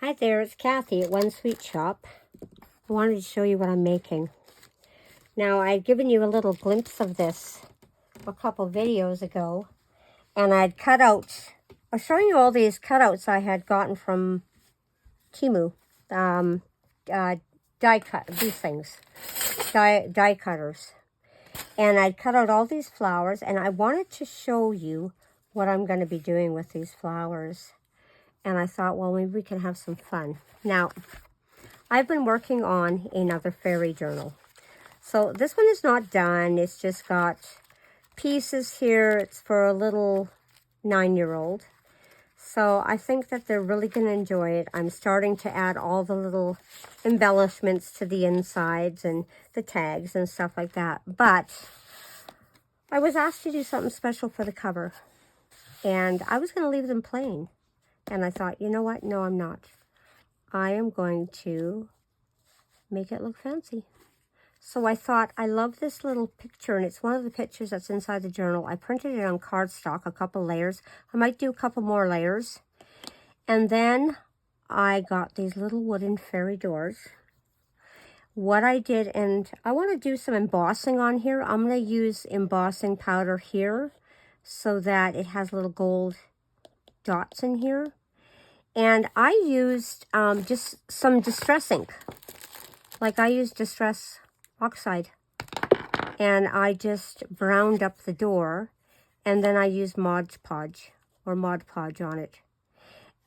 Hi there, it's Kathy at One Sweet Shop. I wanted to show you what I'm making. Now, I'd given you a little glimpse of this a couple videos ago, and I'd cut out, I'll show you all these cutouts I had gotten from Temu, die cut, these things, die cutters. And I'd cut out all these flowers, and I wanted to show you what I'm going to be doing with these flowers. And I thought, well, maybe we can have some fun. Now, I've been working on another fairy journal. So this one is not done. It's just got pieces here. It's for a little 9-year-old. So I think that they're really going to enjoy it. I'm starting to add all the little embellishments to the insides and the tags and stuff like that. But I was asked to do something special for the cover. And I was going to leave them plain. And I thought, you know what? No, I'm not. I am going to make it look fancy. So I thought, I love this little picture, and it's one of the pictures that's inside the journal. I printed it on cardstock, a couple layers. I might do a couple more layers. And then I got these little wooden fairy doors. What I did, and I want to do some embossing on here. I'm going to use embossing powder here so that it has little gold dots in here. And I used just some distress ink. Like I used distress oxide. And I just browned up the door. And then I used Mod Podge on it.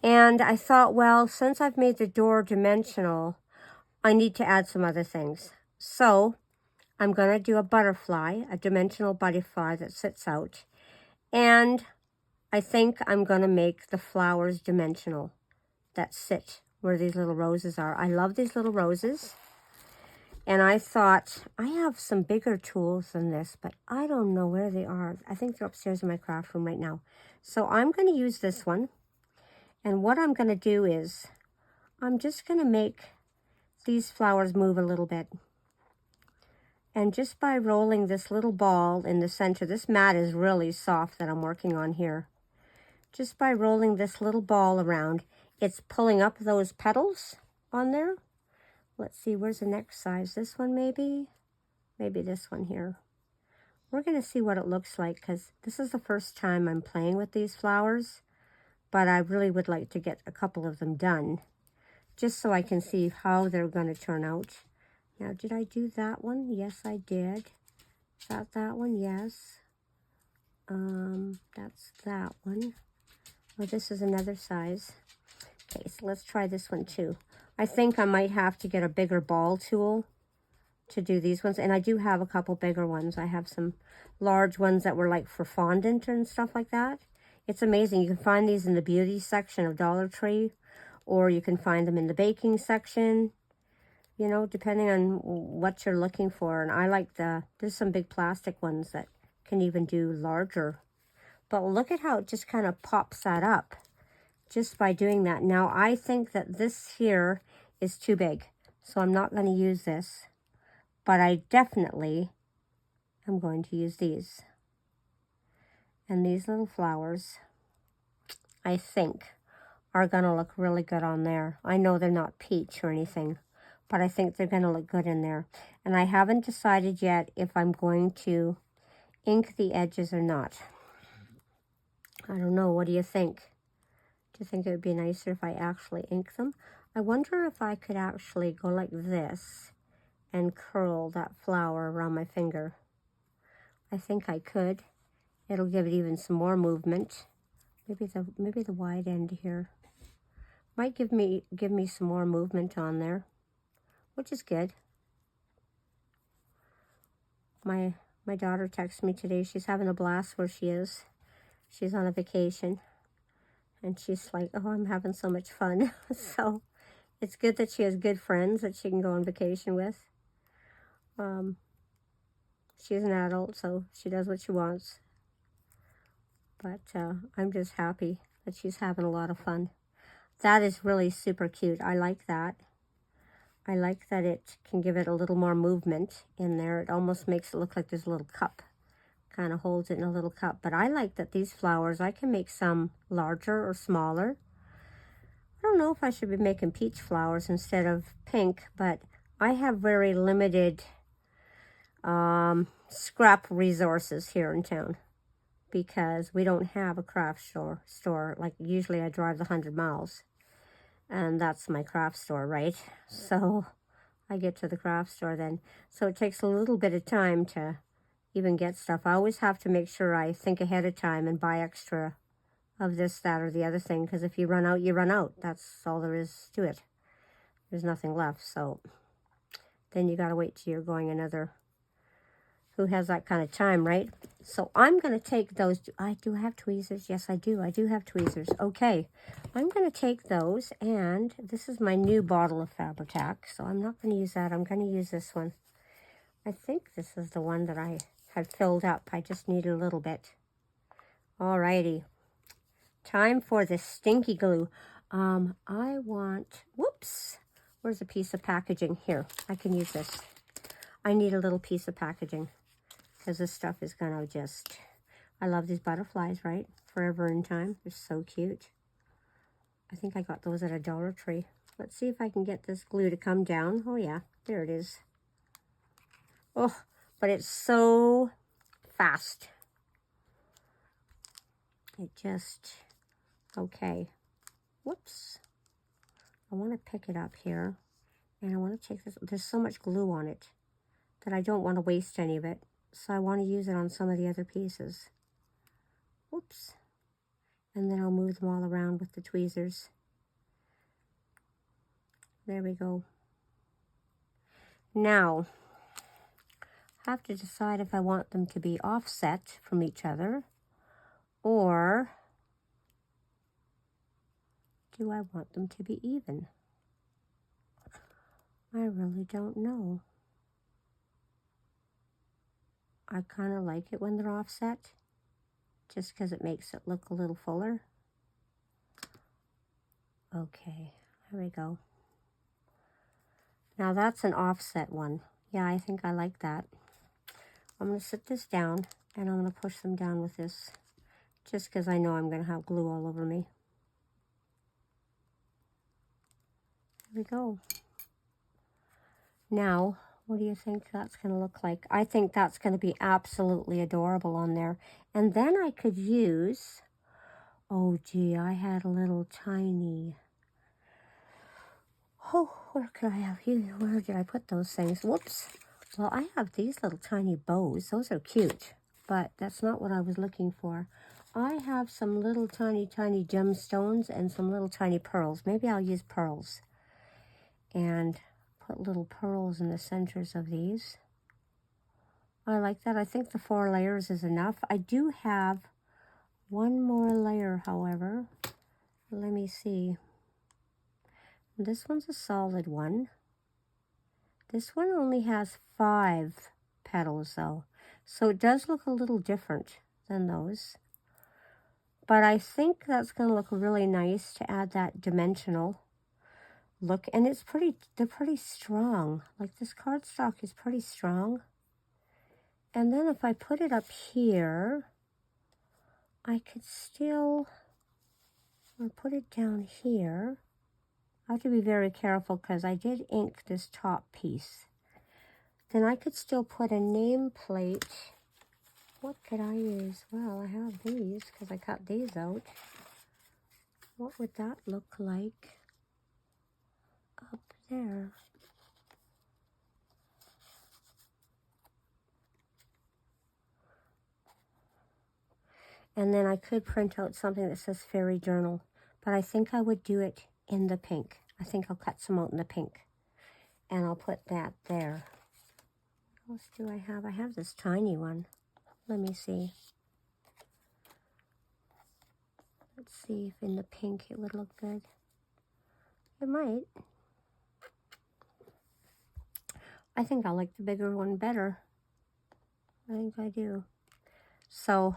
And I thought, well, since I've made the door dimensional, I need to add some other things. So I'm going to do a butterfly, a dimensional butterfly that sits out. And I think I'm going to make the flowers dimensional that sit where these little roses are. I love these little roses. And I thought, I have some bigger tools than this, but I don't know where they are. I think they're upstairs in my craft room right now. So I'm going to use this one. And what I'm going to do is, I'm just going to make these flowers move a little bit. And just by rolling this little ball in the center, this mat is really soft that I'm working on here. Just by rolling this little ball around, it's pulling up those petals on there. Let's see, where's the next size? This one maybe? Maybe this one here. We're going to see what it looks like because this is the first time I'm playing with these flowers. But I really would like to get a couple of them done just so I can see how they're going to turn out. Now, did I do that one? Yes, I did. Is that one? Yes. That's that one. Oh, this is another size. Okay, so let's try this one too. I think I might have to get a bigger ball tool to do these ones. And I do have a couple bigger ones. I have some large ones that were like for fondant and stuff like that. It's amazing. You can find these in the beauty section of Dollar Tree, or you can find them in the baking section, you know, depending on what you're looking for. And I like there's some big plastic ones that can even do larger. But look at how it just kind of pops that up just by doing that. Now, I think that this here is too big, so I'm not going to use this. But I definitely am going to use these. And these little flowers, I think, are going to look really good on there. I know they're not peach or anything, but I think they're going to look good in there. And I haven't decided yet if I'm going to ink the edges or not. I don't know. What do you think? Do you think it would be nicer if I actually ink them? I wonder if I could actually go like this and curl that flower around my finger. I think I could. It'll give it even some more movement. Maybe the wide end here might give me some more movement on there, which is good. My daughter texted me today. She's having a blast where she is. She's on a vacation. And she's like, oh, I'm having so much fun. So it's good that she has good friends that she can go on vacation with. She's an adult, so she does what she wants. But I'm just happy that she's having a lot of fun. That is really super cute. I like that. I like that it can give it a little more movement in there. It almost makes it look like there's a little cup. Kind of holds it in a little cup. But I like that these flowers, I can make some larger or smaller. I don't know if I should be making peach flowers instead of pink, but I have very limited scrap resources here in town because we don't have a craft store. Like usually I drive the 100 miles and that's my craft store, right? So I get to the craft store then. So it takes a little bit of time to even get stuff. I always have to make sure I think ahead of time and buy extra of this, that, or the other thing, because if you run out, you run out. That's all there is to it. There's nothing left. So then you got to wait till you're going another. Who has that kind of time, right? So I'm going to take those. I do have tweezers. Yes, I do. I do have tweezers. Okay. I'm going to take those, and this is my new bottle of Fabri-Tac, so I'm not going to use that. I'm going to use this one. I think this is the one that I had filled up. I just need a little bit. Alrighty. Time for the stinky glue. I want, whoops, where's a piece of packaging? Here, I can use this. I need a little piece of packaging because this stuff is gonna just, I love these butterflies, right? Forever in time. They're so cute. I think I got those at a Dollar Tree. Let's see if I can get this glue to come down. Oh yeah, there it is. Oh, but it's so fast. It just, okay. Whoops. I want to pick it up here. And I want to take this. There's so much glue on it that I don't want to waste any of it. So I want to use it on some of the other pieces. Whoops. And then I'll move them all around with the tweezers. There we go. Now, I have to decide if I want them to be offset from each other or do I want them to be even? I really don't know. I kind of like it when they're offset, just because it makes it look a little fuller. Okay, there we go. Now that's an offset one. Yeah, I think I like that. I'm going to sit this down, and I'm going to push them down with this, just because I know I'm going to have glue all over me. There we go. Now, what do you think that's going to look like? I think that's going to be absolutely adorable on there. And then I could use, oh gee, I had a little tiny, oh, where could I have you? Where did I put those things? Whoops. Well, I have these little tiny bows. Those are cute, but that's not what I was looking for. I have some little tiny gemstones and some little tiny pearls. Maybe I'll use pearls. And put little pearls in the centers of these. I like that. I think the 4 layers is enough. I do have one more layer, however. Let me see. This one's a solid one. This one only has 5 petals, though. So it does look a little different than those. But I think that's going to look really nice to add that dimensional look, and it's they're pretty strong. Like this cardstock is pretty strong. And then if I put it up here, I could still, or put it down here. I have to be very careful because I did ink this top piece. Then I could still put a nameplate. What could I use? Well, I have these because I cut these out. What would that look like up there? And then I could print out something that says Fairy Journal, but I think I would do it in the pink. I think I'll cut some out in the pink, and I'll put that there. What else do I have? I have this tiny one. Let me see. Let's see if in the pink it would look good. It might. I think I like the bigger one better. I think I do. So,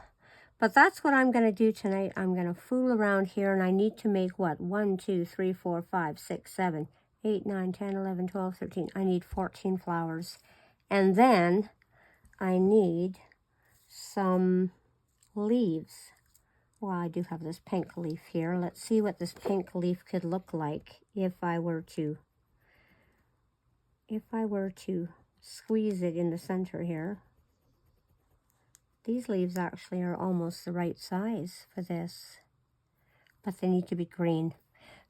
but that's what I'm going to do tonight. I'm going to fool around here, and I need to make what? 1, 2, 3, 4, 5, 6, 7, 8, 9, 10, 11, 12, 13. I need 14 flowers. And then I need some leaves. Well, I do have this pink leaf here. Let's see what this pink leaf could look like if I were to squeeze it in the center here. These leaves actually are almost the right size for this, but they need to be green.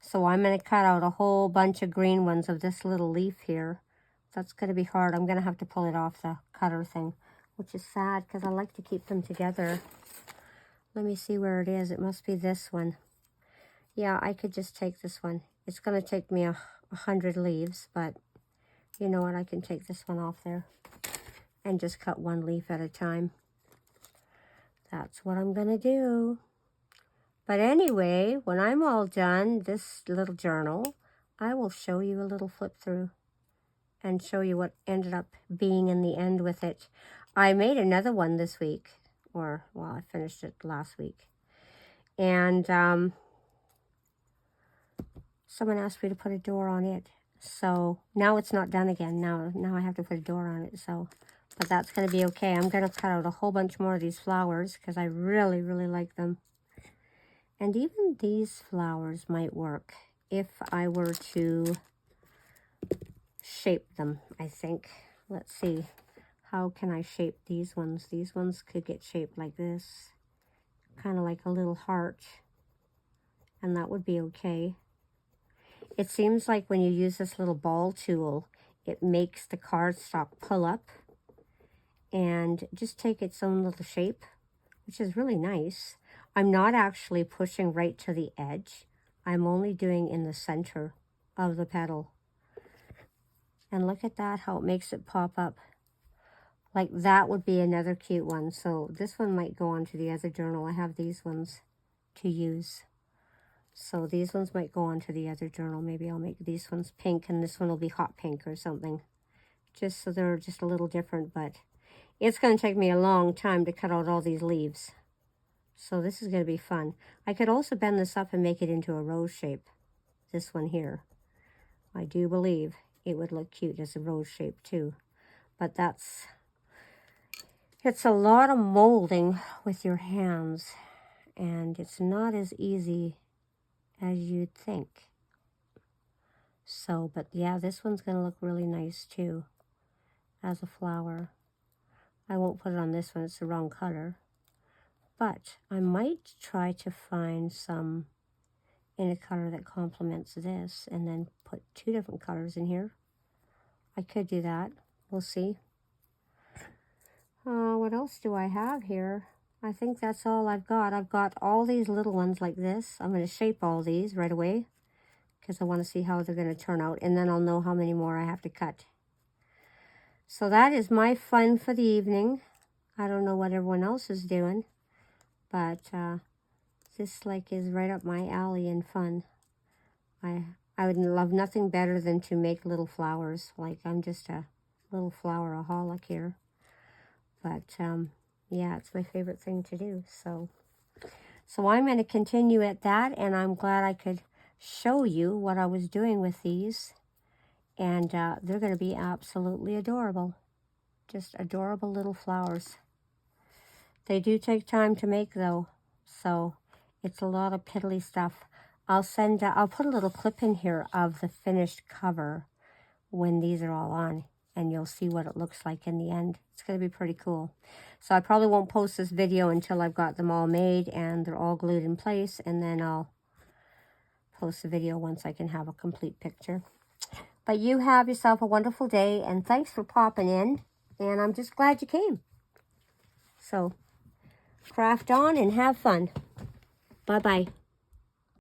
So I'm going to cut out a whole bunch of green ones of this little leaf here. That's going to be hard. I'm going to have to pull it off the cutter thing, which is sad because I like to keep them together. Let me see where it is. It must be this one. Yeah, I could just take this one. It's going to take me 100 leaves, but you know what? I can take this one off there and just cut one leaf at a time. That's what I'm going to do. But anyway, when I'm all done, this little journal, I will show you a little flip through and show you what ended up being in the end with it. I made another one this week, or, well, I finished it last week. And someone asked me to put a door on it. So now it's not done again. Now I have to put a door on it. So, but that's going to be okay. I'm going to cut out a whole bunch more of these flowers because I really, really like them. And even these flowers might work if I were to shape them, I think. Let's see. How can I shape these ones? These ones could get shaped like this. Kind of like a little heart. And that would be okay. It seems like when you use this little ball tool, it makes the cardstock pull up and just take its own little shape, which is really nice. I'm not actually pushing right to the edge. I'm only doing in the center of the petal. And look at that, how it makes it pop up. Like that would be another cute one. So this one might go onto the other journal. I have these ones to use. So these ones might go onto the other journal. Maybe I'll make these ones pink and this one will be hot pink or something. Just so they're just a little different, but it's going to take me a long time to cut out all these leaves. So this is going to be fun. I could also bend this up and make it into a rose shape. This one here. I do believe it would look cute as a rose shape too. But it's a lot of molding with your hands. And it's not as easy as you'd think. So, but yeah, this one's going to look really nice too as a flower. I won't put it on this one. It's the wrong color. But I might try to find some in a color that complements this and then put two different colors in here. I could do that. We'll see. What else do I have here? I think that's all I've got. I've got all these little ones like this. I'm going to shape all these right away because I want to see how they're going to turn out. And then I'll know how many more I have to cut. So that is my fun for the evening. I don't know what everyone else is doing. But this like is right up my alley and fun. I would love nothing better than to make little flowers. Like I'm just a little floweraholic here. But yeah, it's my favorite thing to do. So I'm going to continue at that, and I'm glad I could show you what I was doing with these. And they're going to be absolutely adorable. Just adorable little flowers. They do take time to make though, so it's a lot of piddly stuff. I'll put a little clip in here of the finished cover when these are all on, and you'll see what it looks like in the end. It's going to be pretty cool. So I probably won't post this video until I've got them all made and they're all glued in place, and then I'll post the video once I can have a complete picture. But you have yourself a wonderful day, and thanks for popping in, and I'm just glad you came. So craft on and have fun. Bye-bye.